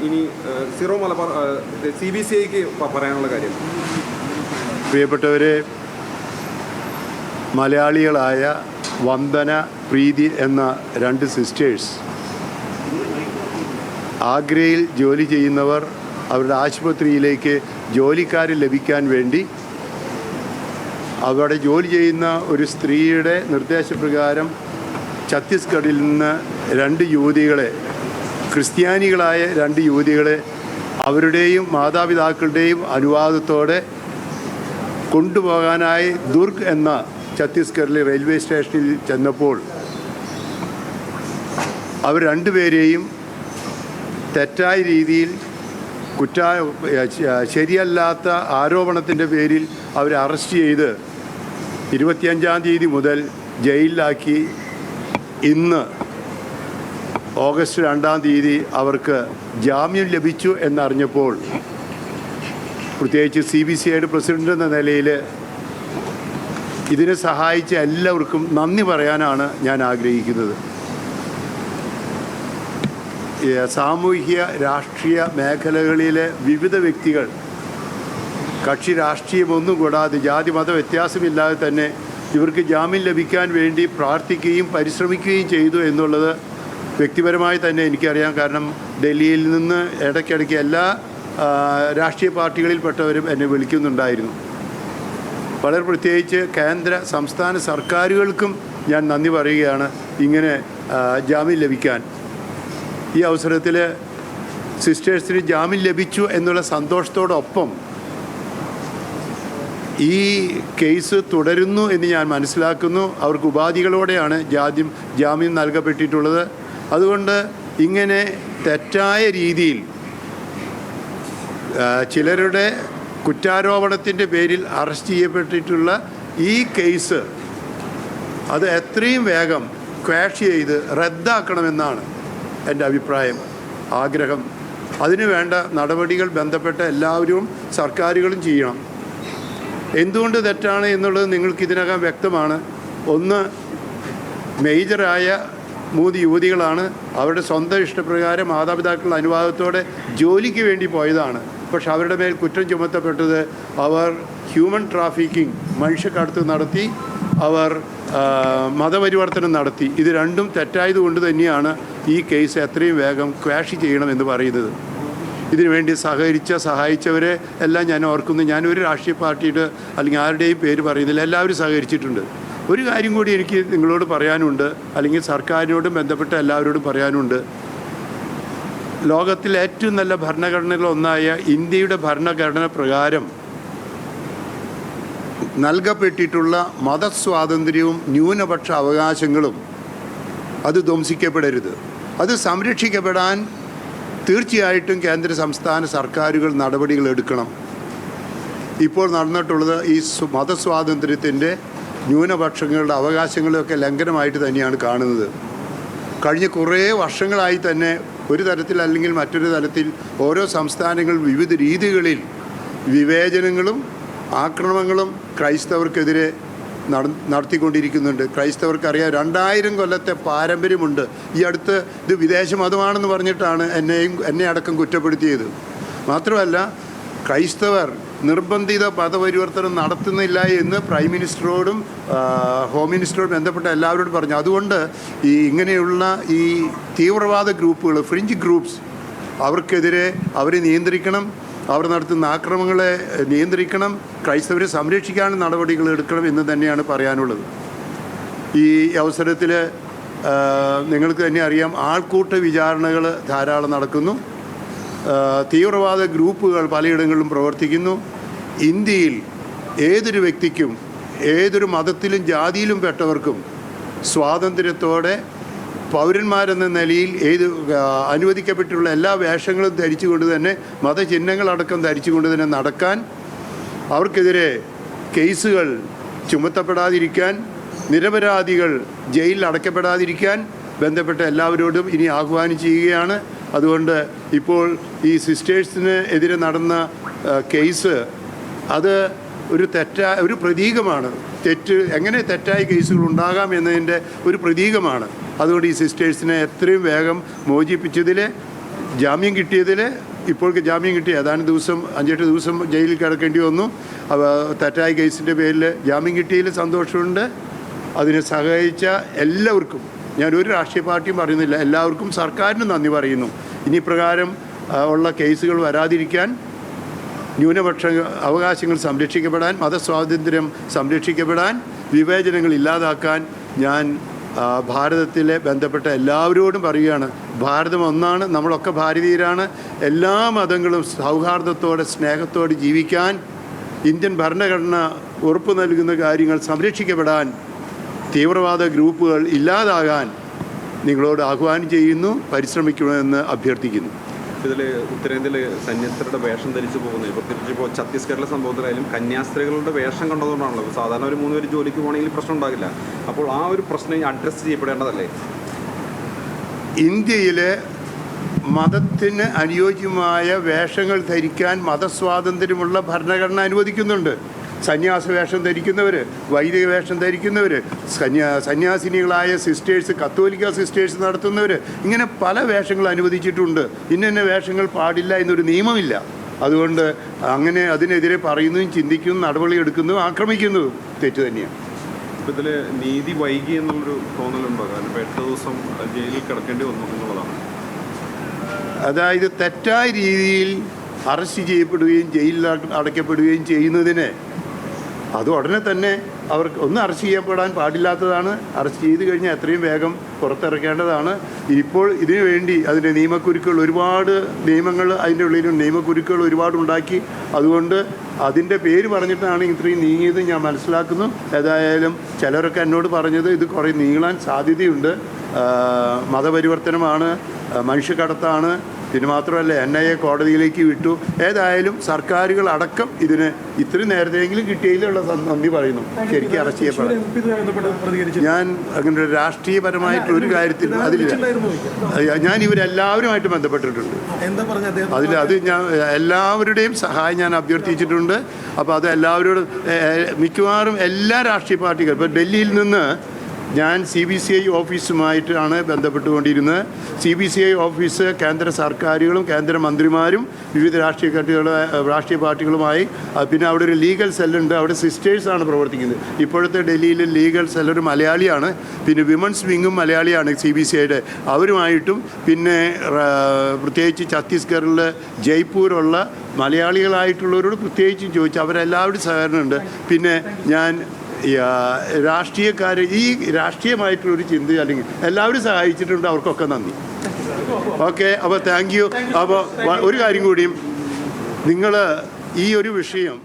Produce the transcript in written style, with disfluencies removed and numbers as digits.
ഇനി സിറോ മലബാർ CBCIക്ക് പറയാനുള്ള കാര്യം? പ്രിയപ്പെട്ടവരെ, മലയാളികളായ വന്ദന, പ്രീതി എന്ന 2 സിസ്റ്റേഴ്സ് ആഗ്രയിൽ ജോലി ചെയ്യുന്നവർ അവരുടെ ആശുപത്രിയിലേക്ക് ജോലിക്കാരെ ലഭിക്കാൻ വേണ്ടി അവിടെ ജോലി ചെയ്യുന്ന ഒരു സ്ത്രീയുടെ നിർദ്ദേശപ്രകാരം ഛത്തീസ്ഗഡിൽ നിന്ന് 2 യുവതികളെ, ക്രിസ്ത്യാനികളായ 2 യുവതികളെ അവരുടെയും മാതാപിതാക്കളുടെയും അനുവാദത്തോടെ കൊണ്ടുപോകാനായി ദുർഗ് എന്ന ഛത്തീസ്ഗഡിലെ റെയിൽവേ സ്റ്റേഷനിൽ ചെന്നപ്പോൾ അവർ 2 പേരെയും തെറ്റായ രീതിയിൽ ശരിയല്ലാത്ത ആരോപണത്തിൻ്റെ പേരിൽ അവരെ അറസ്റ്റ് ചെയ്ത് 25-ാം തീയതി മുതൽ ജയിലിലാക്കി. ഇന്ന് ഓഗസ്റ്റ് 2-ാം തീയതി അവർക്ക് ജാമ്യം ലഭിച്ചു എന്നറിഞ്ഞപ്പോൾ പ്രത്യേകിച്ച് CBCIയുടെ പ്രസിഡന്റ് എന്ന നിലയിൽ ഇതിനെ സഹായിച്ച എല്ലാവർക്കും നന്ദി പറയാനാണ് ഞാൻ ആഗ്രഹിക്കുന്നത്. സാമൂഹ്യ രാഷ്ട്രീയ മേഖലകളിലെ വിവിധ വ്യക്തികൾ കക്ഷി രാഷ്ട്രീയമൊന്നും കൂടാതെ ജാതി മത വ്യത്യാസമില്ലാതെ തന്നെ ഇവർക്ക് ജാമ്യം ലഭിക്കാൻ വേണ്ടി പ്രാർത്ഥിക്കുകയും പരിശ്രമിക്കുകയും ചെയ്തു എന്നുള്ളത് വ്യക്തിപരമായി തന്നെ എനിക്കറിയാം. കാരണം ഡൽഹിയിൽ നിന്ന് ഇടയ്ക്കിടയ്ക്ക് എല്ലാ രാഷ്ട്രീയ പാർട്ടികളിൽപ്പെട്ടവരും എന്നെ വിളിക്കുന്നുണ്ടായിരുന്നു. വളരെ പ്രത്യേകിച്ച് കേന്ദ്ര സംസ്ഥാന സർക്കാരുകൾക്കും ഞാൻ നന്ദി പറയുകയാണ് ഇങ്ങനെ ജാമ്യം ലഭിക്കാൻ. ഈ അവസരത്തിൽ സിസ്റ്റേഴ്സിന് ജാമ്യം ലഭിച്ചു എന്നുള്ള സന്തോഷത്തോടൊപ്പം ഈ കേസ് തുടരുന്നു എന്ന് ഞാൻ മനസ്സിലാക്കുന്നു. അവർക്ക് ഉപാധികളോടെയാണ് ജാമ്യം നൽകപ്പെട്ടിട്ടുള്ളത്. അതുകൊണ്ട് ഇങ്ങനെ തെറ്റായ രീതിയിൽ ചിലരുടെ കുറ്റാരോപണത്തിൻ്റെ പേരിൽ അറസ്റ്റ് ചെയ്യപ്പെട്ടിട്ടുള്ള ഈ കേസ് അത് എത്രയും വേഗം ക്വാഷ് ചെയ്ത് റദ്ദാക്കണമെന്നാണ് എൻ്റെ അഭിപ്രായം, ആഗ്രഹം. അതിനു വേണ്ട നടപടികൾ ബന്ധപ്പെട്ട എല്ലാവരും സർക്കാരുകളും ചെയ്യണം. എന്തുകൊണ്ട് തെറ്റാണ് എന്നുള്ളത് നിങ്ങൾക്ക് ഇതിനകം വ്യക്തമാണ്. ഒന്ന്, മേജറായ 3 യുവതികളാണ്. അവരുടെ സ്വന്തം ഇഷ്ടപ്രകാരം മാതാപിതാക്കളുടെ അനുവാദത്തോടെ ജോലിക്ക് വേണ്ടി പോയതാണ്. പക്ഷെ അവരുടെ മേൽ കുറ്റം ചുമത്തപ്പെട്ടത് അവർ ഹ്യൂമൻ ട്രാഫിക്കിംഗ്, മനുഷ്യക്കടത്ത് നടത്തി, അവർ മതപരിവർത്തനം നടത്തി. ഇത് രണ്ടും തെറ്റായതുകൊണ്ട് തന്നെയാണ് ഈ കേസ് എത്രയും വേഗം ക്വാഷ് ചെയ്യണമെന്ന് പറയുന്നത്. ഇതിനുവേണ്ടി സഹായിച്ചവരെ എല്ലാം ഞാൻ ഓർക്കുന്നു. ഞാനൊരു രാഷ്ട്രീയ പാർട്ടിയുടെ അല്ലെങ്കിൽ ആരുടെയും പേര് പറയുന്നില്ല, എല്ലാവരും സഹകരിച്ചിട്ടുണ്ട്. ഒരു കാര്യം കൂടി എനിക്ക് നിങ്ങളോട് പറയാനുണ്ട്, അല്ലെങ്കിൽ സർക്കാരിനോടും ബന്ധപ്പെട്ട എല്ലാവരോടും പറയാനുണ്ട്. ലോകത്തിലെ ഏറ്റവും നല്ല ഭരണഘടനകളൊന്നായ ഇന്ത്യയുടെ ഭരണഘടന പ്രകാരം നൽകപ്പെട്ടിട്ടുള്ള മതസ്വാതന്ത്ര്യവും ന്യൂനപക്ഷ അവകാശങ്ങളും അത് ധ്വംസിക്കപ്പെടരുത്. അത് സംരക്ഷിക്കപ്പെടാൻ തീർച്ചയായിട്ടും കേന്ദ്ര സംസ്ഥാന സർക്കാരുകൾ നടപടികൾ എടുക്കണം. ഇപ്പോൾ നടന്നിട്ടുള്ളത് ഈ മതസ്വാതന്ത്ര്യത്തിൻ്റെ ന്യൂനപക്ഷങ്ങളുടെ അവകാശങ്ങളൊക്കെ ലംഘനമായിട്ട് തന്നെയാണ് കാണുന്നത്. കഴിഞ്ഞ കുറേ വർഷങ്ങളായി തന്നെ ഒരു തരത്തിൽ അല്ലെങ്കിൽ മറ്റൊരു തരത്തിൽ ഓരോ സംസ്ഥാനങ്ങൾ വിവിധ രീതികളിൽ വിവേചനങ്ങളും ആക്രമണങ്ങളും ക്രൈസ്തവർക്കെതിരെ നടത്തിക്കൊണ്ടിരിക്കുന്നുണ്ട്. ക്രൈസ്തവർക്കറിയാം 2000 കൊല്ലത്തെ പാരമ്പര്യമുണ്ട്. ഈ അടുത്ത് ഇത് വിദേശ മതമാണെന്ന് പറഞ്ഞിട്ടാണ് എന്നെ അടക്കം കുറ്റപ്പെടുത്തിയത്. മാത്രമല്ല, ക്രൈസ്തവർ നിർബന്ധിത മതപരിവർത്തനം നടത്തുന്നില്ല എന്ന് പ്രൈം മിനിസ്റ്ററോടും ഹോം മിനിസ്റ്ററോടും ബന്ധപ്പെട്ട എല്ലാവരോടും പറഞ്ഞു. അതുകൊണ്ട് ഇങ്ങനെയുള്ള ഈ തീവ്രവാദ ഗ്രൂപ്പുകൾ, ഫ്രിഞ്ച് ഗ്രൂപ്പ്സ്, അവർക്കെതിരെ അവരെ നിയന്ത്രിക്കണം, അവർ നടത്തുന്ന ആക്രമണങ്ങളെ നിയന്ത്രിക്കണം, ക്രൈസ്തവരെ സംരക്ഷിക്കാനുള്ള നടപടികൾ എടുക്കണം എന്ന് തന്നെയാണ് പറയാനുള്ളത്. ഈ അവസരത്തിൽ നിങ്ങൾക്ക് തന്നെ അറിയാം, ആൾക്കൂട്ട വിചാരണകൾ ധാരാളം നടക്കുന്നു. തീവ്രവാദ ഗ്രൂപ്പുകൾ പലയിടങ്ങളിലും പ്രവർത്തിക്കുന്നു. ഇന്ത്യയിൽ ഏതൊരു വ്യക്തിക്കും ഏതൊരു മതത്തിലും ജാതിയിലും പെട്ടവർക്കും സ്വാതന്ത്ര്യത്തോടെ പൗരന്മാരെന്ന നിലയിൽ അനുവദിക്കപ്പെട്ടിട്ടുള്ള എല്ലാ വേഷങ്ങളും ധരിച്ചുകൊണ്ട് തന്നെ, മതചിഹ്നങ്ങളടക്കം ധരിച്ചുകൊണ്ട് തന്നെ നടക്കാൻ, അവർക്കെതിരെ കേസുകൾ ചുമത്തപ്പെടാതിരിക്കാൻ, നിരപരാധികൾ ജയിലിൽ അടയ്ക്കപ്പെടാതിരിക്കാൻ ബന്ധപ്പെട്ട എല്ലാവരോടും ഇനി ആഹ്വാനം ചെയ്യുകയാണ്. അതുകൊണ്ട് ഇപ്പോൾ ഈ സിസ്റ്റേഴ്സിന് എതിരെ നടന്ന കേസ് അത് ഒരു പ്രതീകമാണ്. എങ്ങനെ തെറ്റായ കേസുകൾ ഉണ്ടാകാം എന്നതിൻ്റെ ഒരു പ്രതീകമാണ്. അതുകൊണ്ട് ഈ സിസ്റ്റേഴ്സിനെ എത്രയും വേഗം മോചിപ്പിച്ചതിൽ ജാമ്യം കിട്ടിയതിൽ ഇപ്പോഴേക്ക് ജാമ്യം കിട്ടി ഏതാനും ദിവസം 5-8 ദിവസം ജയിലിൽ കിടക്കേണ്ടി വന്നു. തെറ്റായ കേസിൻ്റെ പേരിൽ ജാമ്യം കിട്ടിയതിൽ സന്തോഷമുണ്ട്. അതിനെ സഹായിച്ച എല്ലാവർക്കും ഞാൻ ഒരു രാഷ്ട്രീയ പാർട്ടിയും പറയുന്നില്ല, എല്ലാവർക്കും സർക്കാരിന് നന്ദി പറയുന്നു. ഇനി പ്രകാരം ഉള്ള കേസുകൾ വരാതിരിക്കാൻ, ന്യൂനപക്ഷ അവകാശങ്ങൾ സംരക്ഷിക്കപ്പെടാൻ, മതസ്വാതന്ത്ര്യം സംരക്ഷിക്കപ്പെടാൻ, വിവേചനങ്ങൾ ഇല്ലാതാക്കാൻ ഞാൻ ഭാരതത്തിലെ ബന്ധപ്പെട്ട എല്ലാവരോടും പറയുകയാണ്. ഭാരതം ഒന്നാണ്, നമ്മളൊക്കെ ഭാരതീയരാണ്. എല്ലാ മതങ്ങളും സൗഹാർദ്ദത്തോടെ സ്നേഹത്തോടെ ജീവിക്കാൻ, ഇന്ത്യൻ ഭരണഘടന ഉറപ്പ് നൽകുന്ന കാര്യങ്ങൾ സംരക്ഷിക്കപ്പെടാൻ, തീവ്രവാദ ഗ്രൂപ്പുകൾ ഇല്ലാതാകാൻ നിങ്ങളോട് ആഹ്വാനം ചെയ്യുന്നു. പരിശ്രമിക്കണമെന്ന് അഭ്യർത്ഥിക്കുന്നു. ഇതിൽ ഉത്തരേന്ത്യയിൽ സന്യസ്തരുടെ വേഷം ധരിച്ചു പോകുന്നത്, പ്രത്യേകിച്ച് ഇപ്പോൾ ഛത്തീസ്ഗഡിലെ സംഭവത്തിലായാലും കന്യാസ്ത്രീകളുടെ വേഷം കണ്ടതുകൊണ്ടാണല്ലോ. സാധാരണ ഒരു 3 പേര് ജോലിക്ക് പോകണമെങ്കിൽ പ്രശ്നം ഉണ്ടാകില്ല. അപ്പോൾ ആ ഒരു പ്രശ്നം അഡ്രസ്സ് ചെയ്യപ്പെടേണ്ടതല്ലേ? ഇന്ത്യയിലെ മതത്തിന് അനുയോജ്യമായ വേഷങ്ങൾ ധരിക്കാൻ മതസ്വാതന്ത്ര്യമുള്ള ഭരണഘടന അനുവദിക്കുന്നുണ്ട്. സന്യാസ വേഷം ധരിക്കുന്നവർ, വൈദിക വേഷം ധരിക്കുന്നവർ, സന്യാസിനികളായ സിസ്റ്റേഴ്സ്, കത്തോലിക്ക സിസ്റ്റേഴ്സ് നടത്തുന്നവർ, ഇങ്ങനെ പല വേഷങ്ങൾ അനുവദിച്ചിട്ടുണ്ട്. ഇന്ന വേഷങ്ങൾ പാടില്ല എന്നൊരു നിയമമില്ല. അതുകൊണ്ട് അങ്ങനെ അതിനെതിരെ പറയുന്നതും ചിന്തിക്കുന്നതും നടപടിയെടുക്കുന്നതും ആക്രമിക്കുന്നതും തെറ്റ് തന്നെയാണ്. ഇതിൽ നീതി വൈകി എന്നുള്ളൊരു തോന്നലുണ്ടോ? കാരണം ഇപ്പോൾ 8 ദിവസം ജയിലിൽ കിടക്കേണ്ടി വന്നു എന്നുള്ളതാണ്. അതായത് തെറ്റായ രീതിയിൽ അറസ്റ്റ് ചെയ്യപ്പെടുകയും ജയിലിൽ അടയ്ക്കപ്പെടുകയും ചെയ്യുന്നതിന് അത് ഉടനെ തന്നെ അവർക്ക് ഒന്ന് അറസ്റ്റ് ചെയ്യപ്പെടാൻ പാടില്ലാത്തതാണ്. അറസ്റ്റ് ചെയ്ത് കഴിഞ്ഞാൽ എത്രയും വേഗം പുറത്തിറക്കേണ്ടതാണ്. ഇപ്പോൾ ഇതിനു വേണ്ടി അതിൻ്റെ നിയമക്കുരുക്കൾ, ഒരുപാട് നിയമങ്ങൾ അതിൻ്റെ ഉള്ളിലും നിയമക്കുരുക്കൾ ഒരുപാടുണ്ടാക്കി. അതുകൊണ്ട് അതിൻ്റെ പേര് പറഞ്ഞിട്ടാണ് ഇത്രയും നീങ്ങിയത് ഞാൻ മനസ്സിലാക്കുന്നു. ഏതായാലും ചിലരൊക്കെ എന്നോട് പറഞ്ഞത് ഇത് കുറേ നീളാൻ സാധ്യതയുണ്ട്, മതപരിവർത്തനമാണ്, മനുഷ്യക്കടത്താണ്, പിന്നെ മാത്രമല്ല NIA കോടതിയിലേക്ക് വിട്ടു. ഏതായാലും സർക്കാരുകൾ അടക്കം ഇതിന് ഇത്രയും നേരത്തെയെങ്കിലും കിട്ടിയതിലുള്ള നന്ദി പറയുന്നു. ശരിക്കും അറസ്റ്റ് ചെയ്യപ്പെടാം. ഞാൻ അങ്ങനെ രാഷ്ട്രീയപരമായിട്ടൊരു കാര്യത്തിൽ അതിലില്ല. ഞാൻ ഇവരെല്ലാവരുമായിട്ട് ബന്ധപ്പെട്ടിട്ടുണ്ട്. അത് ഞാൻ എല്ലാവരുടെയും സഹായം ഞാൻ അഭ്യർത്ഥിച്ചിട്ടുണ്ട്. അപ്പോൾ അത് എല്ലാവരോടും, മിക്കവാറും എല്ലാ രാഷ്ട്രീയ പാർട്ടികൾ, ഇപ്പോൾ ഡൽഹിയിൽ നിന്ന് ഞാൻ CBCI ഓഫീസുമായിട്ടാണ് ബന്ധപ്പെട്ടുകൊണ്ടിരുന്നത്. CBCI ഓഫീസ് കേന്ദ്ര സർക്കാരുകളും കേന്ദ്രമന്ത്രിമാരും വിവിധ രാഷ്ട്രീയ പാർട്ടികളുമായി, പിന്നെ അവിടെ ഒരു ലീഗൽ സെല്ലുണ്ട്, അവിടെ സിസ്റ്റേഴ്സാണ് പ്രവർത്തിക്കുന്നത്. ഇപ്പോഴത്തെ ഡൽഹിയിലെ ലീഗൽ സെല്ലൊരു മലയാളിയാണ്. പിന്നെ വിമൻസ് വിങ്ങും മലയാളിയാണ് CBCIയുടെ, അവരുമായിട്ടും, പിന്നെ പ്രത്യേകിച്ച് ഛത്തീസ്ഗഡിൽ ജയ്പൂരുള്ള മലയാളികളായിട്ടുള്ളവരോട് പ്രത്യേകിച്ചും ചോദിച്ചു. അവരെല്ലാവരും സഹകരണമുണ്ട്. പിന്നെ ഞാൻ രാഷ്ട്രീയക്കാർ ഈ രാഷ്ട്രീയമായിട്ടുള്ളൊരു ചിന്ത അല്ലെങ്കിൽ എല്ലാവരും സഹായിച്ചിട്ടുണ്ട്. അവർക്കൊക്കെ നന്ദി. ഓക്കെ, അപ്പോൾ താങ്ക് യു. അപ്പോൾ ഒരു കാര്യം കൂടിയും, നിങ്ങൾ ഈ ഒരു വിഷയം